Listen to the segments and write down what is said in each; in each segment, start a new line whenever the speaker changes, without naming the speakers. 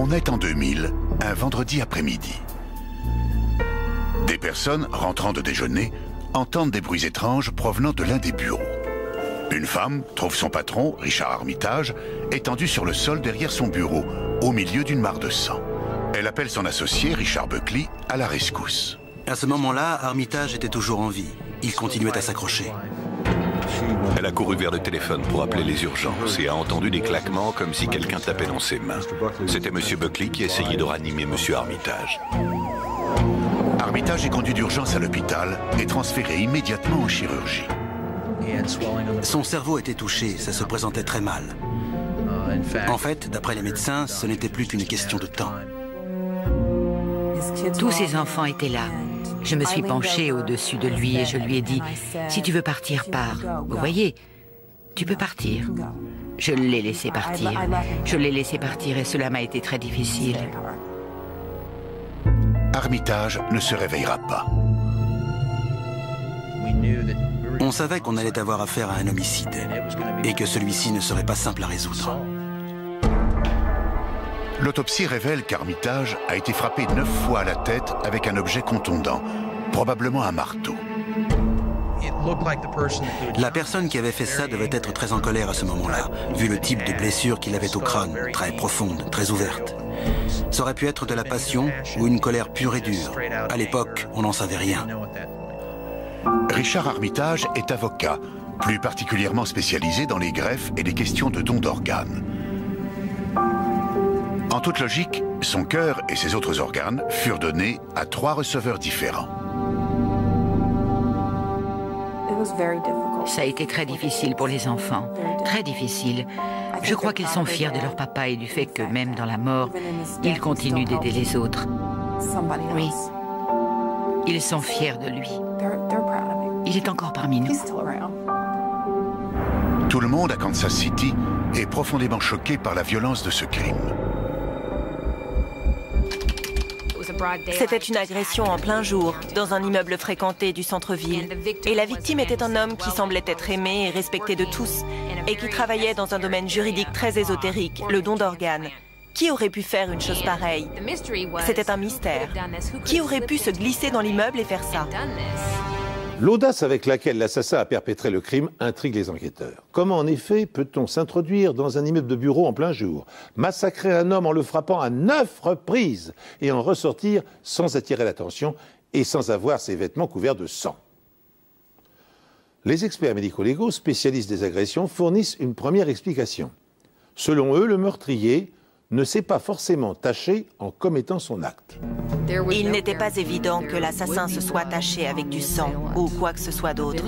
On est en 2000, un vendredi après-midi. Des personnes rentrant de déjeuner entendent des bruits étranges provenant de l'un des bureaux. Une femme trouve son patron, Richard Armitage, étendu sur le sol derrière son bureau, au milieu d'une mare de sang. Elle appelle son associé, Richard Buckley, à la rescousse.
À ce moment-là, Armitage était toujours en vie. Il continuait à s'accrocher.
Elle a couru vers le téléphone pour appeler les urgences et a entendu des claquements comme si quelqu'un tapait dans ses mains. C'était M. Buckley qui essayait de ranimer M. Armitage.
Armitage est conduit d'urgence à l'hôpital et transféré immédiatement en chirurgie.
Son cerveau était touché, ça se présentait très mal. En fait, d'après les médecins, ce n'était plus qu'une question de temps.
Tous ses enfants étaient là. Je me suis penchée au-dessus de lui et je lui ai dit « Si tu veux partir, pars. Vous voyez, tu peux partir. » Je l'ai laissé partir. Je l'ai laissé partir et cela m'a été très difficile.
Armitage ne se réveillera pas.
On savait qu'on allait avoir affaire à un homicide et que celui-ci ne serait pas simple à résoudre.
L'autopsie révèle qu'Armitage a été frappé 9 fois à la tête avec un objet contondant, probablement un marteau.
La personne qui avait fait ça devait être très en colère à ce moment-là, vu le type de blessure qu'il avait au crâne, très profonde, très ouverte. Ça aurait pu être de la passion ou une colère pure et dure. À l'époque, on n'en savait rien.
Richard Armitage est avocat, plus particulièrement spécialisé dans les greffes et les questions de dons d'organes. En toute logique, son cœur et ses autres organes furent donnés à 3 receveurs différents.
Ça a été très difficile pour les enfants, très difficile. Je crois qu'ils sont fiers de leur papa et du fait que même dans la mort, ils continuent d'aider les autres. Oui, ils sont fiers de lui. Il est encore parmi nous.
Tout le monde à Kansas City est profondément choqué par la violence de ce crime.
C'était une agression en plein jour, dans un immeuble fréquenté du centre-ville. Et la victime était un homme qui semblait être aimé et respecté de tous, et qui travaillait dans un domaine juridique très ésotérique, le don d'organes. Qui aurait pu faire une chose pareille? C'était un mystère. Qui aurait pu se glisser dans l'immeuble et faire ça?
L'audace avec laquelle l'assassin a perpétré le crime intrigue les enquêteurs. Comment en effet peut-on s'introduire dans un immeuble de bureau en plein jour, massacrer un homme en le frappant à 9 reprises et en ressortir sans attirer l'attention et sans avoir ses vêtements couverts de sang? Les experts médico-légaux spécialistes des agressions fournissent une première explication. Selon eux, le meurtrier ne s'est pas forcément taché en commettant son acte.
Il n'était pas évident que l'assassin se soit taché avec du sang ou quoi que ce soit d'autre.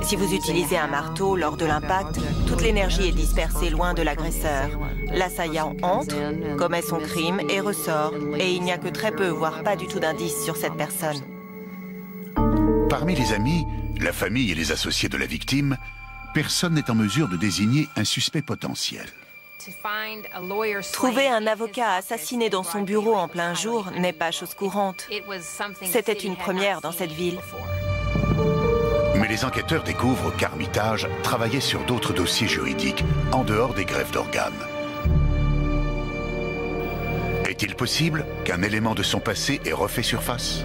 Si vous utilisez un marteau lors de l'impact, toute l'énergie est dispersée loin de l'agresseur. L'assaillant entre, commet son crime et ressort. Et il n'y a que très peu, voire pas du tout d'indices sur cette personne.
Parmi les amis, la famille et les associés de la victime, personne n'est en mesure de désigner un suspect potentiel.
Trouver un avocat assassiné dans son bureau en plein jour n'est pas chose courante. C'était une première dans cette ville.
Mais les enquêteurs découvrent qu'Armitage travaillait sur d'autres dossiers juridiques en dehors des greffes d'organes. Est-il possible qu'un élément de son passé ait refait surface ?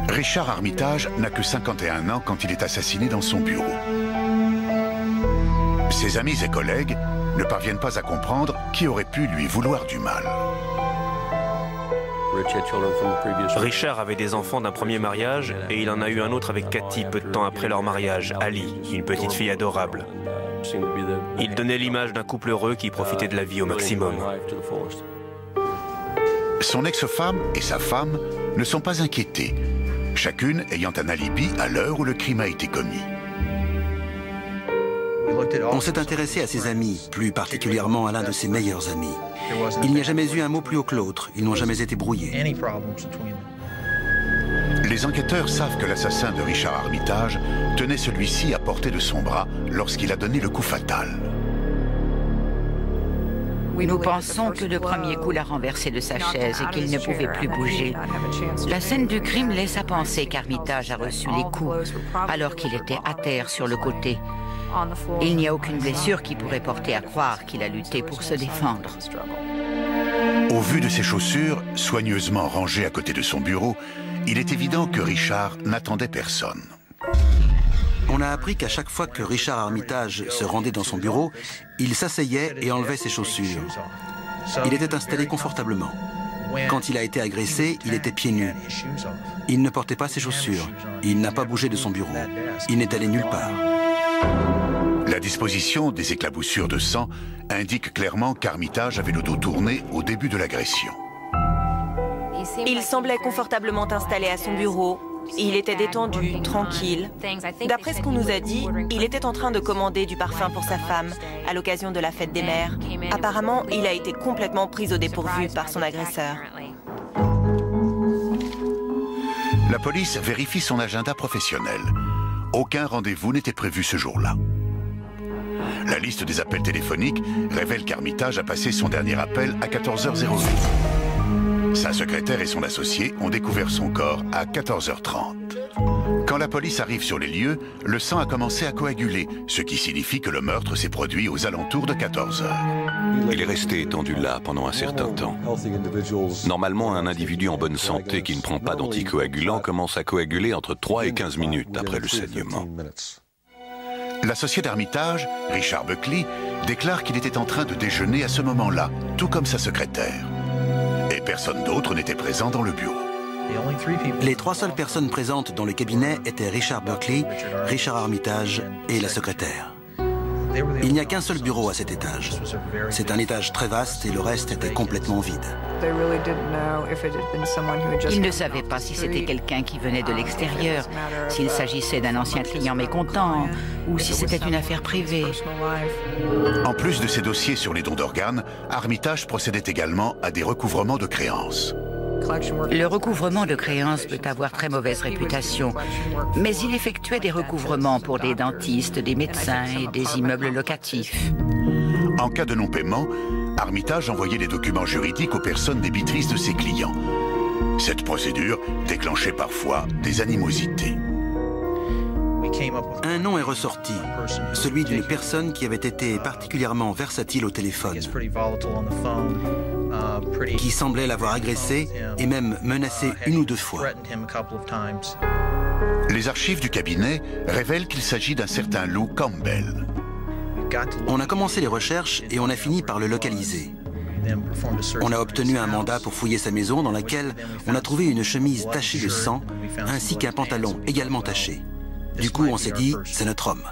Richard Armitage n'a que 51 ans quand il est assassiné dans son bureau. Ses amis et collègues ne parviennent pas à comprendre qui aurait pu lui vouloir du mal.
Richard avait des enfants d'un premier mariage et il en a eu un autre avec Cathy peu de temps après leur mariage, Ali, une petite fille adorable. Il donnait l'image d'un couple heureux qui profitait de la vie au maximum.
Son ex-femme et sa femme ne sont pas inquiétés, chacune ayant un alibi à l'heure où le crime a été commis.
On s'est intéressé à ses amis, plus particulièrement à l'un de ses meilleurs amis. Il n'y a jamais eu un mot plus haut que l'autre, ils n'ont jamais été brouillés.
Les enquêteurs savent que l'assassin de Richard Armitage tenait celui-ci à portée de son bras lorsqu'il a donné le coup fatal.
Nous pensons que le premier coup l'a renversé de sa chaise et qu'il ne pouvait plus bouger. La scène du crime laisse à penser qu'Armitage a reçu les coups alors qu'il était à terre sur le côté. Il n'y a aucune blessure qui pourrait porter à croire qu'il a lutté pour se défendre.
Au vu de ses chaussures, soigneusement rangées à côté de son bureau, il est évident que Richard n'attendait personne.
On a appris qu'à chaque fois que Richard Armitage se rendait dans son bureau, il s'asseyait et enlevait ses chaussures. Il était installé confortablement. Quand il a été agressé, il était pieds nus. Il ne portait pas ses chaussures. Il n'a pas bougé de son bureau. Il n'est allé nulle part.
La disposition des éclaboussures de sang indique clairement qu'Armitage avait le dos tourné au début de l'agression.
Il semblait confortablement installé à son bureau. Il était détendu, tranquille. D'après ce qu'on nous a dit, il était en train de commander du parfum pour sa femme à l'occasion de la fête des mères. Apparemment, il a été complètement pris au dépourvu par son agresseur.
La police vérifie son agenda professionnel. Aucun rendez-vous n'était prévu ce jour-là. La liste des appels téléphoniques révèle qu'Armitage a passé son dernier appel à 14h08. Sa secrétaire et son associé ont découvert son corps à 14h30. Quand la police arrive sur les lieux, le sang a commencé à coaguler, ce qui signifie que le meurtre s'est produit aux alentours de 14h.
Il est resté étendu là pendant un certain temps. Normalement, un individu en bonne santé qui ne prend pas d'anticoagulant commence à coaguler entre 3 et 15 minutes après le saignement.
L'associé d'Armitage, Richard Buckley, déclare qu'il était en train de déjeuner à ce moment-là, tout comme sa secrétaire. Et personne d'autre n'était présent dans le bureau.
Les 3 seules personnes présentes dans le cabinet étaient Richard Buckley, Richard Armitage et la secrétaire. Il n'y a qu'un seul bureau à cet étage. C'est un étage très vaste et le reste était complètement vide.
Ils ne savaient pas si c'était quelqu'un qui venait de l'extérieur, s'il s'agissait d'un ancien client mécontent ou si c'était une affaire privée.
En plus de ces dossiers sur les dons d'organes, Armitage procédait également à des recouvrements de créances.
Le recouvrement de créances peut avoir très mauvaise réputation, mais il effectuait des recouvrements pour des dentistes, des médecins et des immeubles locatifs.
En cas de non-paiement, Armitage envoyait les documents juridiques aux personnes débitrices de ses clients. Cette procédure déclenchait parfois des animosités.
Un nom est ressorti, celui d'une personne qui avait été particulièrement versatile au téléphone, qui semblait l'avoir agressé et même menacé 1 ou 2 fois.
Les archives du cabinet révèlent qu'il s'agit d'un certain Lou Campbell.
On a commencé les recherches et on a fini par le localiser. On a obtenu un mandat pour fouiller sa maison dans laquelle on a trouvé une chemise tachée de sang ainsi qu'un pantalon également taché. Du coup, on s'est dit, c'est notre homme.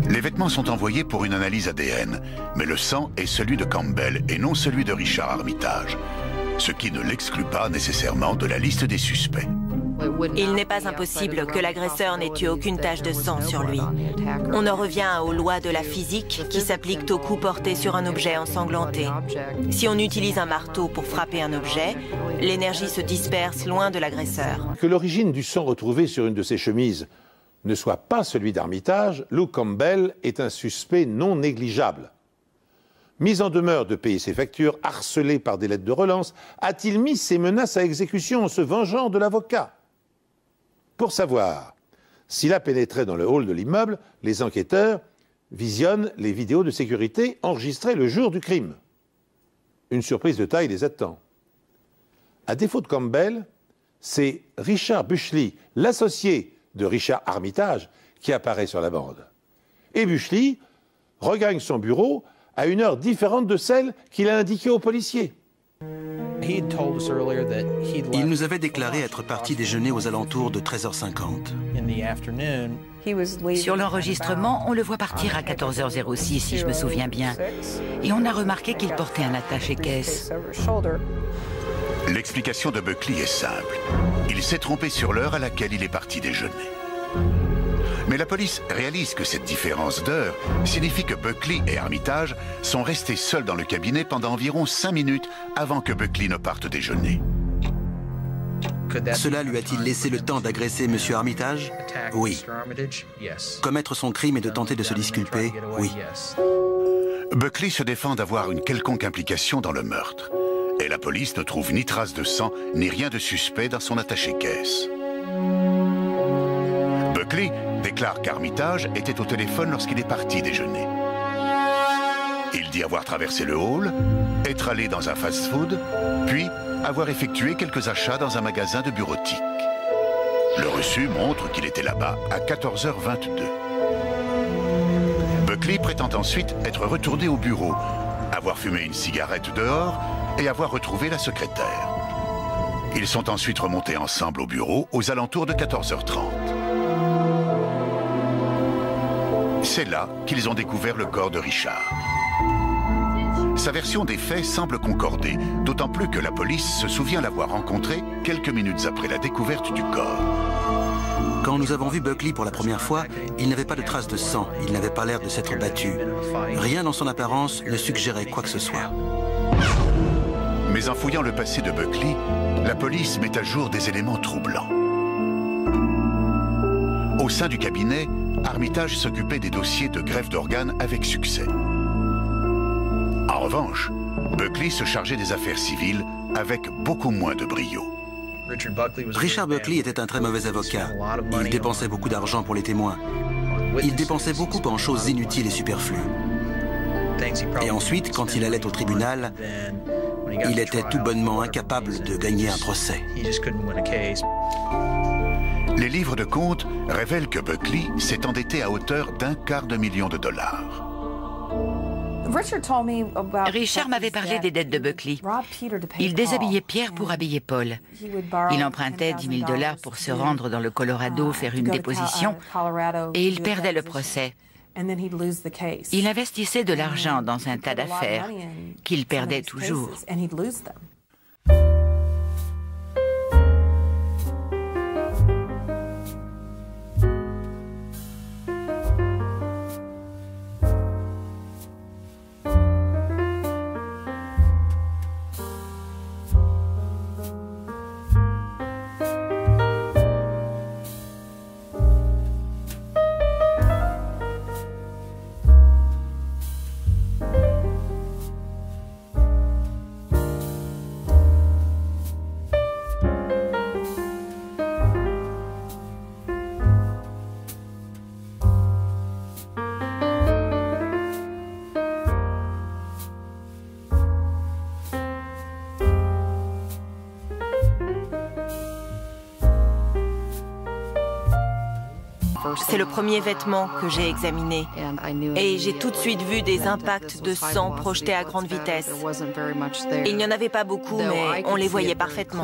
Les vêtements sont envoyés pour une analyse ADN, mais le sang est celui de Campbell et non celui de Richard Armitage, ce qui ne l'exclut pas nécessairement de la liste des suspects.
Il n'est pas impossible que l'agresseur n'ait eu aucune tache de sang sur lui. On en revient aux lois de la physique qui s'appliquent aux coups portés sur un objet ensanglanté. Si on utilise un marteau pour frapper un objet, l'énergie se disperse loin de l'agresseur.
Que l'origine du sang retrouvé sur une de ses chemises ne soit pas celui d'Armitage, Lou Campbell est un suspect non négligeable. Mis en demeure de payer ses factures, harcelé par des lettres de relance, a-t-il mis ses menaces à exécution en se vengeant de l'avocat? Pour savoir s'il a pénétré dans le hall de l'immeuble, les enquêteurs visionnent les vidéos de sécurité enregistrées le jour du crime. Une surprise de taille les attend. À défaut de Campbell, c'est Richard Buckley, l'associé de Richard Armitage, qui apparaît sur la bande. Et Buckley regagne son bureau à une heure différente de celle qu'il a indiquée aux policiers.
Il nous avait déclaré être parti déjeuner aux alentours de 13h50.
Sur l'enregistrement, on le voit partir à 14h06, si je me souviens bien. Et on a remarqué qu'il portait un attaché-caisse.
L'explication de Buckley est simple. Il s'est trompé sur l'heure à laquelle il est parti déjeuner. Mais la police réalise que cette différence d'heure signifie que Buckley et Armitage sont restés seuls dans le cabinet pendant environ 5 minutes avant que Buckley ne parte déjeuner.
Cela lui a-t-il laissé le temps d'agresser M. Armitage? Oui. Commettre son crime et de tenter de se disculper? Oui.
Buckley se défend d'avoir une quelconque implication dans le meurtre. Et la police ne trouve ni trace de sang, ni rien de suspect dans son attaché-caisse. Buckley déclare qu'Armitage était au téléphone lorsqu'il est parti déjeuner. Il dit avoir traversé le hall, être allé dans un fast-food, puis avoir effectué quelques achats dans un magasin de bureautique. Le reçu montre qu'il était là-bas à 14h22. Buckley prétend ensuite être retourné au bureau, avoir fumé une cigarette dehors et avoir retrouvé la secrétaire. Ils sont ensuite remontés ensemble au bureau aux alentours de 14h30. C'est là qu'ils ont découvert le corps de Richard. Sa version des faits semble concorder, d'autant plus que la police se souvient l'avoir rencontré quelques minutes après la découverte du corps.
Quand nous avons vu Buckley pour la première fois, il n'avait pas de traces de sang, il n'avait pas l'air de s'être battu. Rien dans son apparence ne suggérait quoi que ce soit.
Mais en fouillant le passé de Buckley, la police met à jour des éléments troublants. Au sein du cabinet, Armitage s'occupait des dossiers de greffe d'organes avec succès. En revanche, Buckley se chargeait des affaires civiles avec beaucoup moins de brio.
Richard Buckley était un très mauvais avocat. Il dépensait beaucoup d'argent pour les témoins. Il dépensait beaucoup en choses inutiles et superflues. Et ensuite, quand il allait au tribunal, il était tout bonnement incapable de gagner un procès.
Les livres de comptes révèlent que Buckley s'est endetté à hauteur d'1/4 million de dollars.
Richard m'avait parlé des dettes de Buckley. Il déshabillait Pierre pour habiller Paul. Il empruntait 10 000 $ pour se rendre dans le Colorado faire une déposition et il perdait le procès. Il investissait de l'argent dans un tas d'affaires qu'il perdait toujours.
C'est le premier vêtement que j'ai examiné. Et j'ai tout de suite vu des impacts de sang projetés à grande vitesse. Il n'y en avait pas beaucoup, mais on les voyait parfaitement.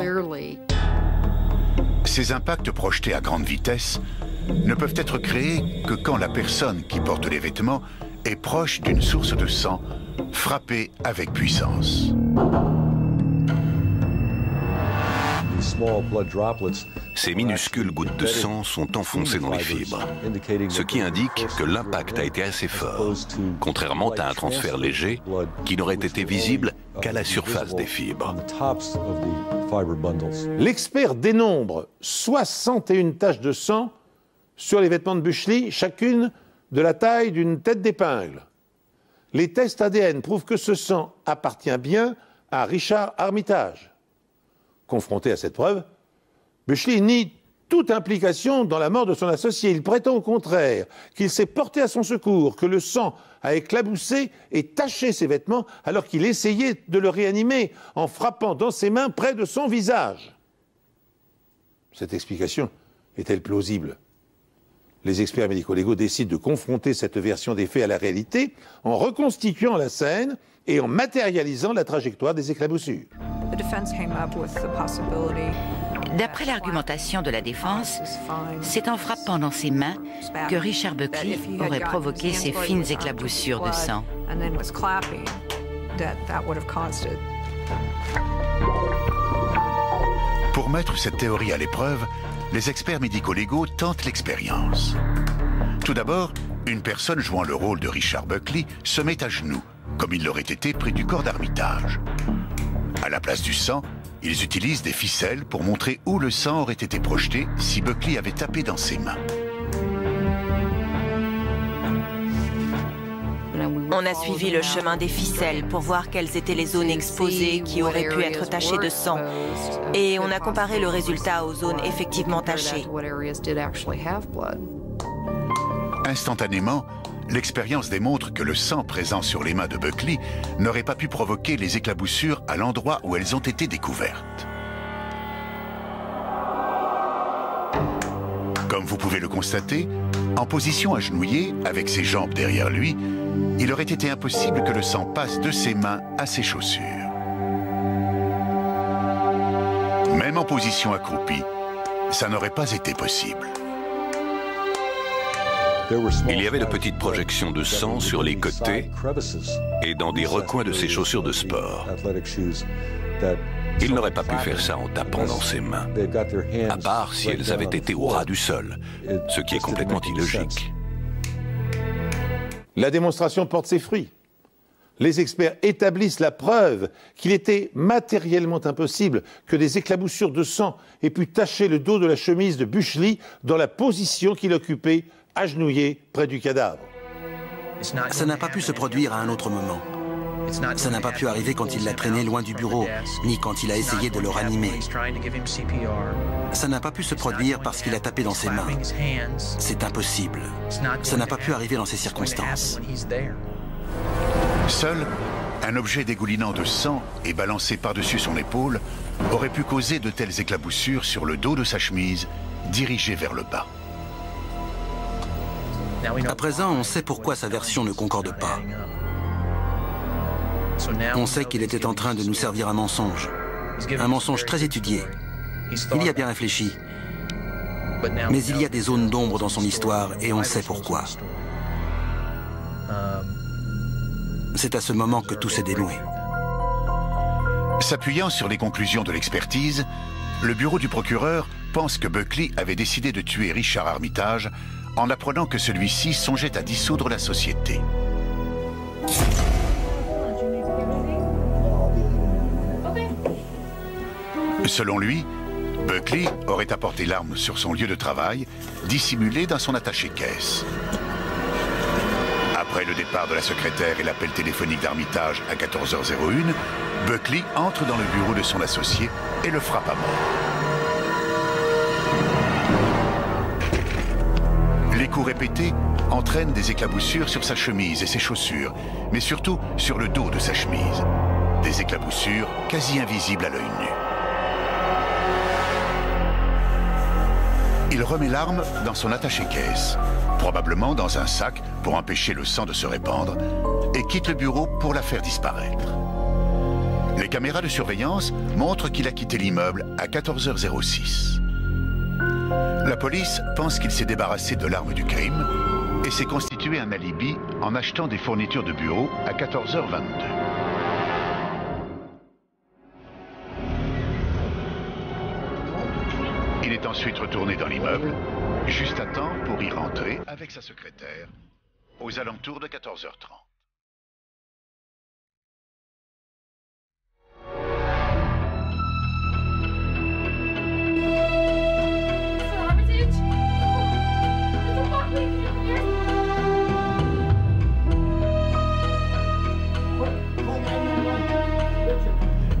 Ces impacts projetés à grande vitesse ne peuvent être créés que quand la personne qui porte les vêtements est proche d'une source de sang frappée avec puissance.
Ces minuscules gouttes de sang sont enfoncées dans les fibres, ce qui indique que l'impact a été assez fort, contrairement à un transfert léger qui n'aurait été visible qu'à la surface des fibres.
L'expert dénombre 61 taches de sang sur les vêtements de Buckley, chacune de la taille d'une tête d'épingle. Les tests ADN prouvent que ce sang appartient bien à Richard Armitage. Confronté à cette preuve, Buckley nie toute implication dans la mort de son associé. Il prétend au contraire qu'il s'est porté à son secours, que le sang a éclaboussé et taché ses vêtements alors qu'il essayait de le réanimer en frappant dans ses mains près de son visage. Cette explication est-elle plausible? Les experts médico-légaux décident de confronter cette version des faits à la réalité en reconstituant la scène et en matérialisant la trajectoire des éclaboussures.
D'après l'argumentation de la défense, c'est en frappant dans ses mains que Richard Buckley aurait provoqué ces fines éclaboussures de sang.
Pour mettre cette théorie à l'épreuve, les experts médico-légaux tentent l'expérience. Tout d'abord, une personne jouant le rôle de Richard Buckley se met à genoux, comme il l'aurait été près du corps d'Armitage. À la place du sang, ils utilisent des ficelles pour montrer où le sang aurait été projeté si Buckley avait tapé dans ses mains.
On a suivi le chemin des ficelles pour voir quelles étaient les zones exposées qui auraient pu être tachées de sang. Et on a comparé le résultat aux zones effectivement tachées.
Instantanément, l'expérience démontre que le sang présent sur les mains de Buckley n'aurait pas pu provoquer les éclaboussures à l'endroit où elles ont été découvertes. Comme vous pouvez le constater, en position agenouillée, avec ses jambes derrière lui, il aurait été impossible que le sang passe de ses mains à ses chaussures. Même en position accroupie, ça n'aurait pas été possible.
Il y avait de petites projections de sang sur les côtés et dans des recoins de ses chaussures de sport. Il n'aurait pas pu faire ça en tapant dans ses mains, à part si elles avaient été au ras du sol, ce qui est complètement illogique.
La démonstration porte ses fruits. Les experts établissent la preuve qu'il était matériellement impossible que des éclaboussures de sang aient pu tacher le dos de la chemise de Buckley dans la position qu'il occupait, agenouillé près du cadavre.
Ça n'a pas pu se produire à un autre moment. Ça n'a pas pu arriver quand il l'a traîné loin du bureau, ni quand il a essayé de le ranimer. Ça n'a pas pu se produire parce qu'il a tapé dans ses mains. C'est impossible. Ça n'a pas pu arriver dans ces circonstances.
Seul, un objet dégoulinant de sang et balancé par-dessus son épaule aurait pu causer de telles éclaboussures sur le dos de sa chemise, dirigée vers le bas.
À présent, on sait pourquoi sa version ne concorde pas. On sait qu'il était en train de nous servir un mensonge très étudié. Il y a bien réfléchi. Mais il y a des zones d'ombre dans son histoire et on sait pourquoi. C'est à ce moment que tout s'est dénoué.
S'appuyant sur les conclusions de l'expertise, le bureau du procureur pense que Buckley avait décidé de tuer Richard Armitage en apprenant que celui-ci songeait à dissoudre la société. Selon lui, Buckley aurait apporté l'arme sur son lieu de travail, dissimulée dans son attaché-caisse. Après le départ de la secrétaire et l'appel téléphonique d'Armitage à 14h01, Buckley entre dans le bureau de son associé et le frappe à mort. Les coups répétés entraînent des éclaboussures sur sa chemise et ses chaussures, mais surtout sur le dos de sa chemise. Des éclaboussures quasi invisibles à l'œil nu. Il remet l'arme dans son attaché-caisse, probablement dans un sac pour empêcher le sang de se répandre, et quitte le bureau pour la faire disparaître. Les caméras de surveillance montrent qu'il a quitté l'immeuble à 14h06. La police pense qu'il s'est débarrassé de l'arme du crime et s'est constitué un alibi en achetant des fournitures de bureau à 14h22. Il est ensuite retourné dans l'immeuble, juste à temps pour y rentrer avec sa secrétaire, aux alentours de 14h30.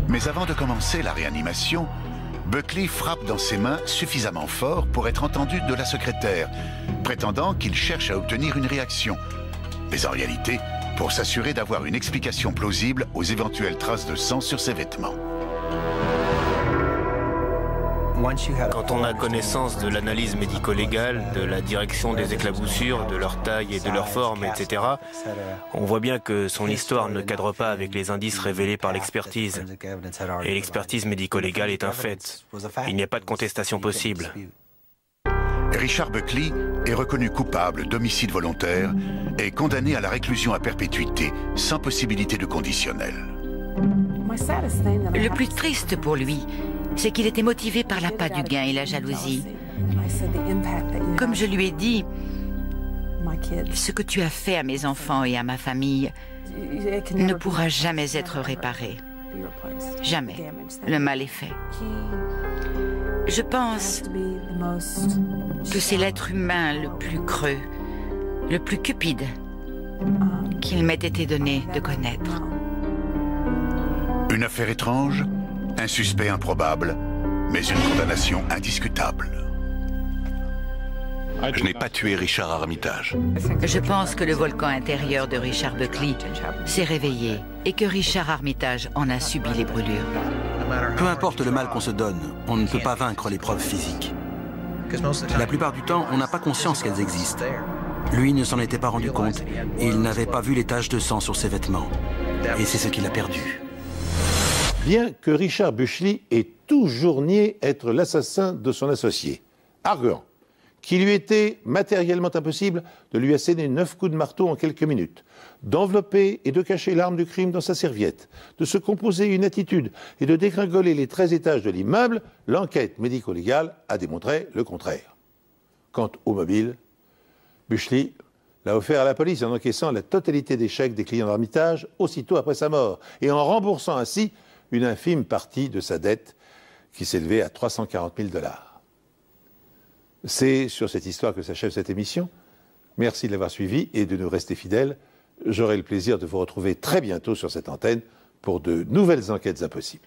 Mais avant de commencer la réanimation, Buckley frappe dans ses mains suffisamment fort pour être entendu de la secrétaire, prétendant qu'il cherche à obtenir une réaction. Mais en réalité, pour s'assurer d'avoir une explication plausible aux éventuelles traces de sang sur ses vêtements.
Quand on a connaissance de l'analyse médico-légale, de la direction des éclaboussures, de leur taille et de leur forme, etc., on voit bien que son histoire ne cadre pas avec les indices révélés par l'expertise. Et l'expertise médico-légale est un fait. Il n'y a pas de contestation possible.
Richard Buckley est reconnu coupable d'homicide volontaire et condamné à la réclusion à perpétuité sans possibilité de conditionnel.
Le plus triste pour lui, c'est qu'il était motivé par l'appât du gain et la jalousie. Comme je lui ai dit, ce que tu as fait à mes enfants et à ma famille ne pourra jamais être réparé. Jamais. Le mal est fait. Je pense que c'est l'être humain le plus creux, le plus cupide, qu'il m'ait été donné de connaître.
Une affaire étrange, un suspect improbable, mais une condamnation indiscutable.
Je n'ai pas tué Richard Armitage.
Je pense que le volcan intérieur de Richard Buckley s'est réveillé et que Richard Armitage en a subi les brûlures.
Peu importe le mal qu'on se donne, on ne peut pas vaincre les preuves physiques. La plupart du temps, on n'a pas conscience qu'elles existent. Lui ne s'en était pas rendu compte et il n'avait pas vu les taches de sang sur ses vêtements. Et c'est ce qu'il a perdu.
Bien que Richard Buckley ait toujours nié être l'assassin de son associé, arguant qu'il lui était matériellement impossible de lui asséner 9 coups de marteau en quelques minutes, d'envelopper et de cacher l'arme du crime dans sa serviette, de se composer une attitude et de dégringoler les 13 étages de l'immeuble, l'enquête médico-légale a démontré le contraire. Quant au mobile, Buckley l'a offert à la police en encaissant la totalité des chèques des clients d'Armitage aussitôt après sa mort et en remboursant ainsi une infime partie de sa dette qui s'élevait à 340 000 $. C'est sur cette histoire que s'achève cette émission. Merci de l'avoir suivi et de nous rester fidèles. J'aurai le plaisir de vous retrouver très bientôt sur cette antenne pour de nouvelles enquêtes impossibles.